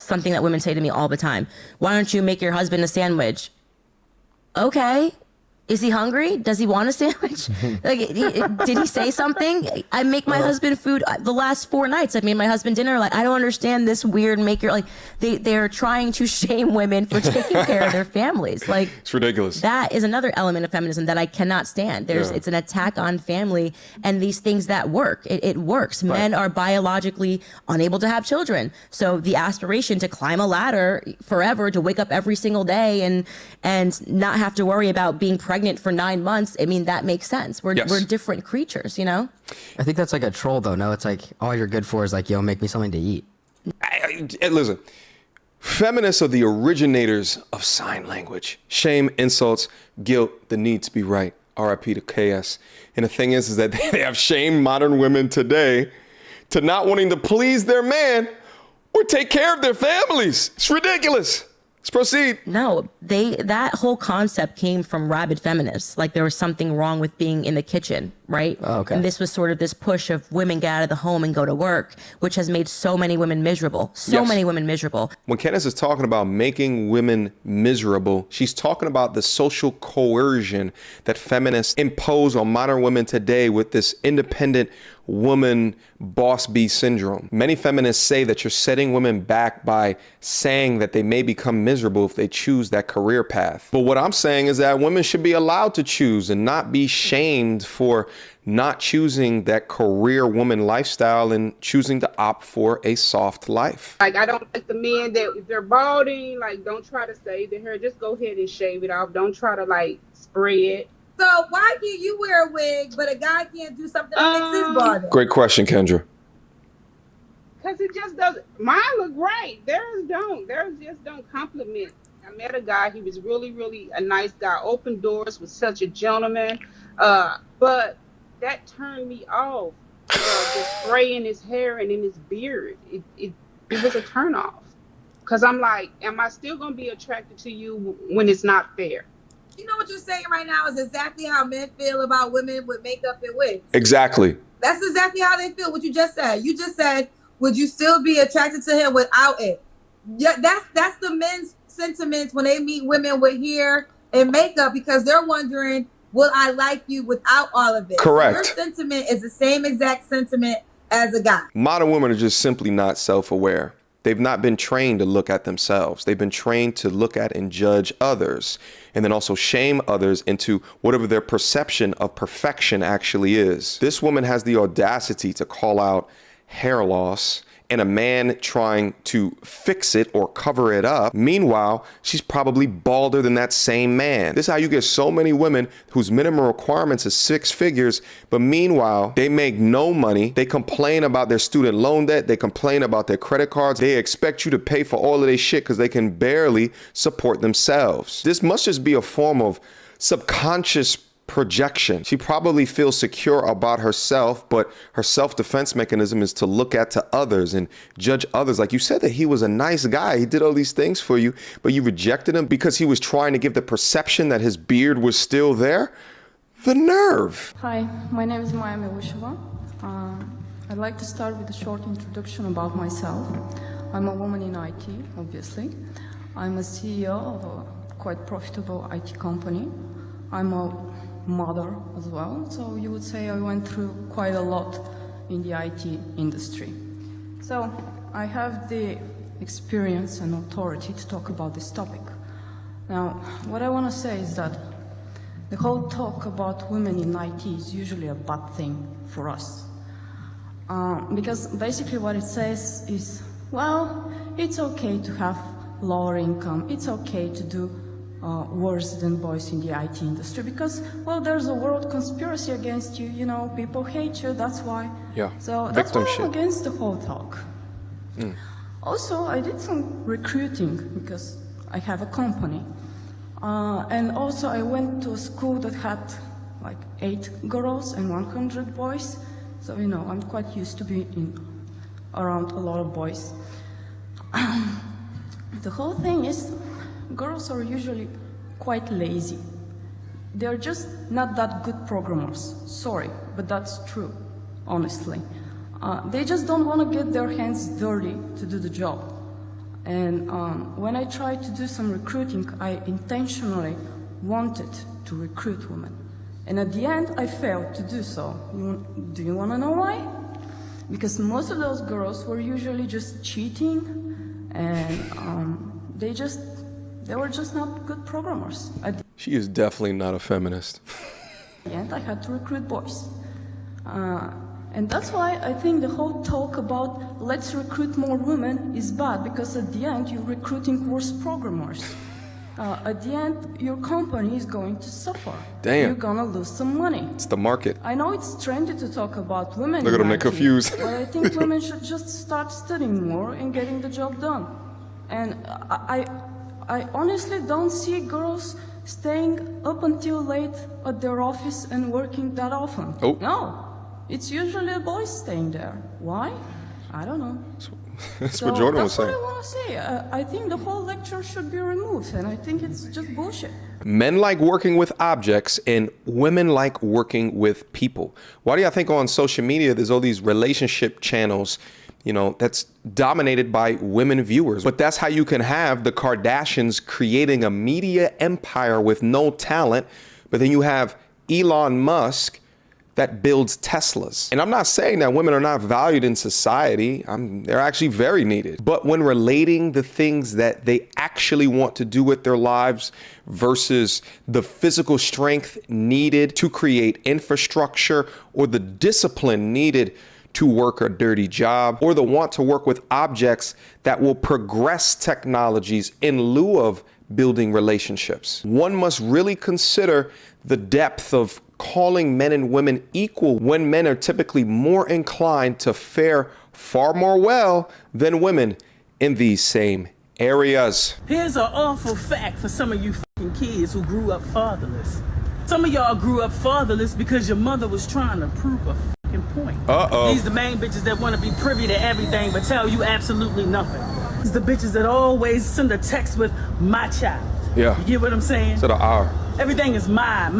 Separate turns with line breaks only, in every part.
something that women say to me all the time. Why don't you make your husband a sandwich? Okay. Is he hungry? Does he want a sandwich? Like, did he say something? I make my husband food. The last 4 nights, I made my husband dinner. Like, I don't understand this weird maker. Like, they're trying to shame women for taking care of their families. Like,
it's ridiculous.
That is another element of feminism that I cannot stand. It's an attack on family and these things that work. It works. Right. Men are biologically unable to have children. So the aspiration to climb a ladder forever, to wake up every single day and not have to worry about being pregnant for 9 months, I mean, that makes sense. We're different creatures, you know?
I think that's like a troll, though. No, it's like, all you're good for is like, yo, make me something to eat.
Listen, feminists are the originators of sign language. Shame, insults, guilt, the need to be right. RIP to KS. And the thing is that they have shamed modern women today to not wanting to please their man or take care of their families. It's ridiculous. Let's proceed.
No, that whole concept came from rabid feminists. Like there was something wrong with being in the kitchen, right?
Oh, okay.
And this was sort of this push of women get out of the home and go to work, which has made so many women miserable. So many women miserable.
When Candace is talking about making women miserable, she's talking about the social coercion that feminists impose on modern women today with this independent woman boss bee syndrome. Many feminists say that you're setting women back by saying that they may become miserable if they choose that career path. But what I'm saying is that women should be allowed to choose and not be shamed for not choosing that career woman lifestyle and choosing to opt for a soft life.
Like, I don't like the men that if they're balding, like, don't try to save their hair. Just go ahead and shave it off. Don't try to like spray it.
So why can you wear a wig, but a guy can't do something to fix his balding?
Great question, Kendra.
Because it just doesn't. Mine look great. Theirs don't. Theirs just don't compliment. I met a guy. He was really, really a nice guy. Opened doors, was such a gentleman. But that turned me off. The spray in his hair and in his beard. It was a turn off. Because I'm like, am I still going to be attracted to you when it's not fair?
You know what you're saying right now is exactly how men feel about women with makeup and wigs.
Exactly.
That's exactly how they feel, what you just said. You just said, would you still be attracted to him without it? Yeah, that's the men's sentiments when they meet women with hair and makeup, because they're wondering, will I like you without all of it?
Correct.
Your sentiment is the same exact sentiment as a guy.
Modern women are just simply not self-aware. They've not been trained to look at themselves. They've been trained to look at and judge others, and then also shame others into whatever their perception of perfection actually is. This woman has the audacity to call out hair loss and a man trying to fix it or cover it up. Meanwhile, she's probably balder than that same man. This is how you get so many women whose minimum requirements is 6 figures, but meanwhile, they make no money. They complain about their student loan debt. They complain about their credit cards. They expect you to pay for all of their shit because they can barely support themselves. This must just be a form of subconscious projection. She probably feels secure about herself, but her self-defense mechanism is to look at to others and judge others. Like you said that he was a nice guy. He did all these things for you, but you rejected him because he was trying to give the perception that his beard was still there. The nerve.
Hi, my name is Maya Milusheva. I'd like to start with a short introduction about myself. I'm a woman in IT, obviously. I'm a CEO of a quite profitable IT company. I'm a mother as well, so you would say I went through quite a lot in the IT industry. So I have the experience and authority to talk about this topic. Now, what I want to say is that the whole talk about women in IT is usually a bad thing for us. Because basically what it says is, well, it's okay to have lower income, it's okay to do worse than boys in the IT industry because, well, there's a world conspiracy against you, you know, people hate you, that's why.
Yeah,
so that's why I'm against the whole talk. Also, I did some recruiting because I have a company. And also I went to a school that had like 8 girls and 100 boys. So, you know, I'm quite used to being around a lot of boys. The whole thing is, girls are usually quite lazy. They're just not that good programmers. Sorry, but that's true, honestly. They just don't want to get their hands dirty to do the job. And when I tried to do some recruiting, I intentionally wanted to recruit women. And at the end, I failed to do so. Do you want to know why? Because most of those girls were usually just cheating, and they were just not good programmers.
She is definitely not a feminist.
And I had to recruit boys. And that's why I think the whole talk about let's recruit more women is bad, because at the end you're recruiting worse programmers. At the end, your company is going to suffer.
Damn.
You're gonna lose some money.
It's the market.
I know it's trendy to talk about women.
Look at them, they're
IT,
confused.
But I think women should just start studying more and getting the job done. And I honestly don't see girls staying up until late at their office and working that often.
Oh.
No, it's usually the boys staying there. Why? I don't know.
That's what Jordan was saying.
That's what I want to say. I think the whole lecture should be removed, and I think it's just bullshit.
Men like working with objects and women like working with people. Why do y'all think on social media there's all these relationship channels, you know, that's dominated by women viewers? But that's how you can have the Kardashians creating a media empire with no talent, but then you have Elon Musk that builds Teslas. And I'm not saying that women are not valued in society. They're actually very needed. But when relating the things that they actually want to do with their lives versus the physical strength needed to create infrastructure, or the discipline needed to work a dirty job, or the want to work with objects that will progress technologies in lieu of building relationships, one must really consider the depth of calling men and women equal when men are typically more inclined to fare far more well than women in these same areas.
Here's an awful fact for some of you fucking kids who grew up fatherless. Some of y'all grew up fatherless because your mother was trying to prove a fucking point.
Uh-oh.
These the main bitches that want to be privy to everything but tell you absolutely nothing. These the bitches that always send a text with my child.
Yeah.
You get what I'm saying?
To the hour.
Everything is mine.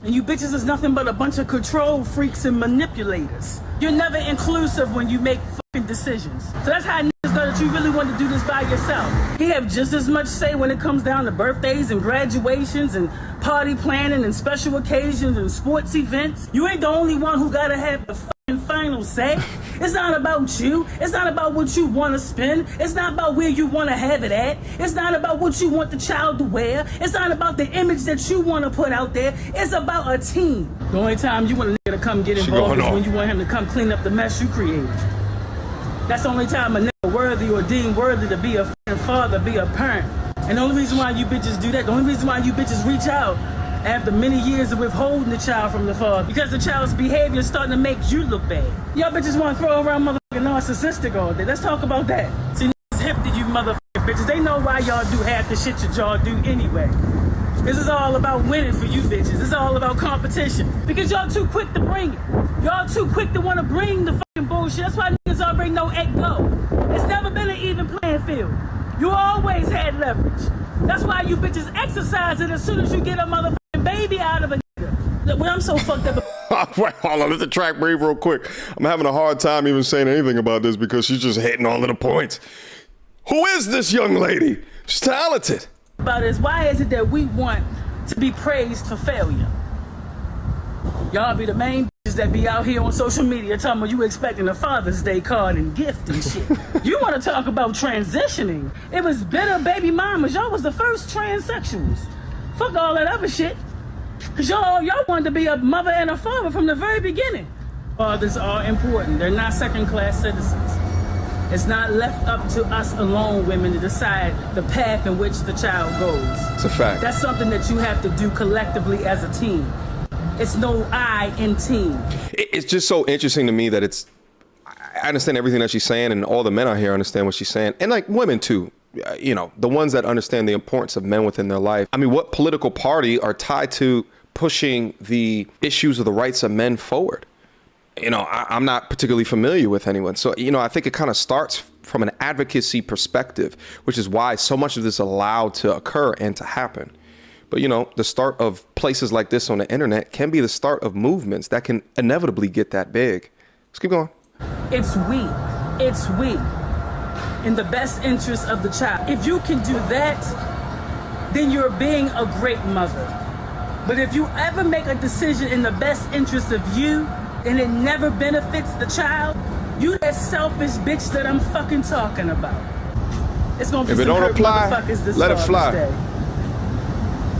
And you bitches is nothing but a bunch of control freaks and manipulators. You're never inclusive when you make fucking decisions. So that's how niggas know that you really want to do this by yourself. He have just as much say when it comes down to birthdays and graduations and party planning and special occasions and sports events. You ain't the only one who gotta have the fucking final say. It's not about you. It's not about what you want to spend. It's not about where you want to have it at. It's not about what you want the child to wear. It's not about the image that you want to put out there. It's about a team. The only time you want a nigga to come get involved is when you want him to come clean up the mess you created. That's the only time a nigga worthy or deemed worthy to be a fucking father, be a parent. And the only reason why you bitches do that, the only reason why you bitches reach out after many years of withholding the child from the father, because the child's behavior is starting to make you look bad. Y'all bitches want to throw around motherfucking narcissistic all day. Let's talk about that. See, niggas hip to you motherfucking bitches. They know why y'all do half the shit that y'all do anyway. This is all about winning for you bitches. This is all about competition. Because y'all too quick to bring it. Y'all too quick to want to bring the fucking bullshit. That's why niggas already know at go. It's never been an even playing field. You always had leverage. That's why you bitches exercise it as soon as you get a motherfucking baby out of a nigga. Look, when I'm so fucked up.
Wait, hold on, let the track breathe real quick. I'm having a hard time even saying anything about this because she's just hitting all of the points. Who is this young lady? She's talented.
About is why is it that we want to be praised for failure? Y'all be the main bitches that be out here on social media talking about you expecting a Father's Day card and gift and shit. You want to talk about transitioning? It was bitter baby mamas. Y'all was the first transsexuals. Fuck all that other shit. Cause y'all wanted to be a mother and a father from the very beginning. Fathers are important. They're not second-class citizens. It's not left up to us alone, women, to decide the path in which the child goes.
It's a fact.
That's something that you have to do collectively as a team. It's no I in team.
It's just so interesting to me that I understand everything that she's saying, and all the men out here understand what she's saying, and like women too. You know, the ones that understand the importance of men within their life. I mean, what political party are tied to pushing the issues of the rights of men forward? You know, I'm not particularly familiar with anyone. So, you know, I think it kind of starts from an advocacy perspective, which is why so much of this is allowed to occur and to happen. But, you know, the start of places like this on the internet can be the start of movements that can inevitably get that big. Let's keep going.
It's we. It's we. in the best interest of the child. If you can do that, then you're being a great mother. But if you ever make a decision in the best interest of you and it never benefits the child, you that selfish bitch that I'm fucking talking about. It's gonna be
If it
some
don't
hurt
apply,
motherfuckers this
let it fly.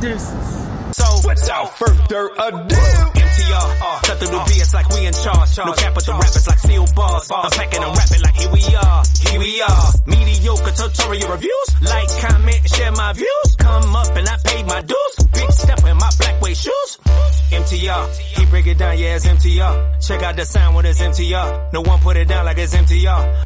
Deuces.
So, without further ado, MTR, cut through the BS like we in charge. No cap with the rappers like steel bars. I'm packing and rapping like here we are. Mediocre tutorial reviews. Like, comment, share my views. Come up and I paid my dues. Big step in my black way shoes. MTR, he break it down, yeah, it's MTR. Check out the sound with his MTR. No one put it down like it's MTR.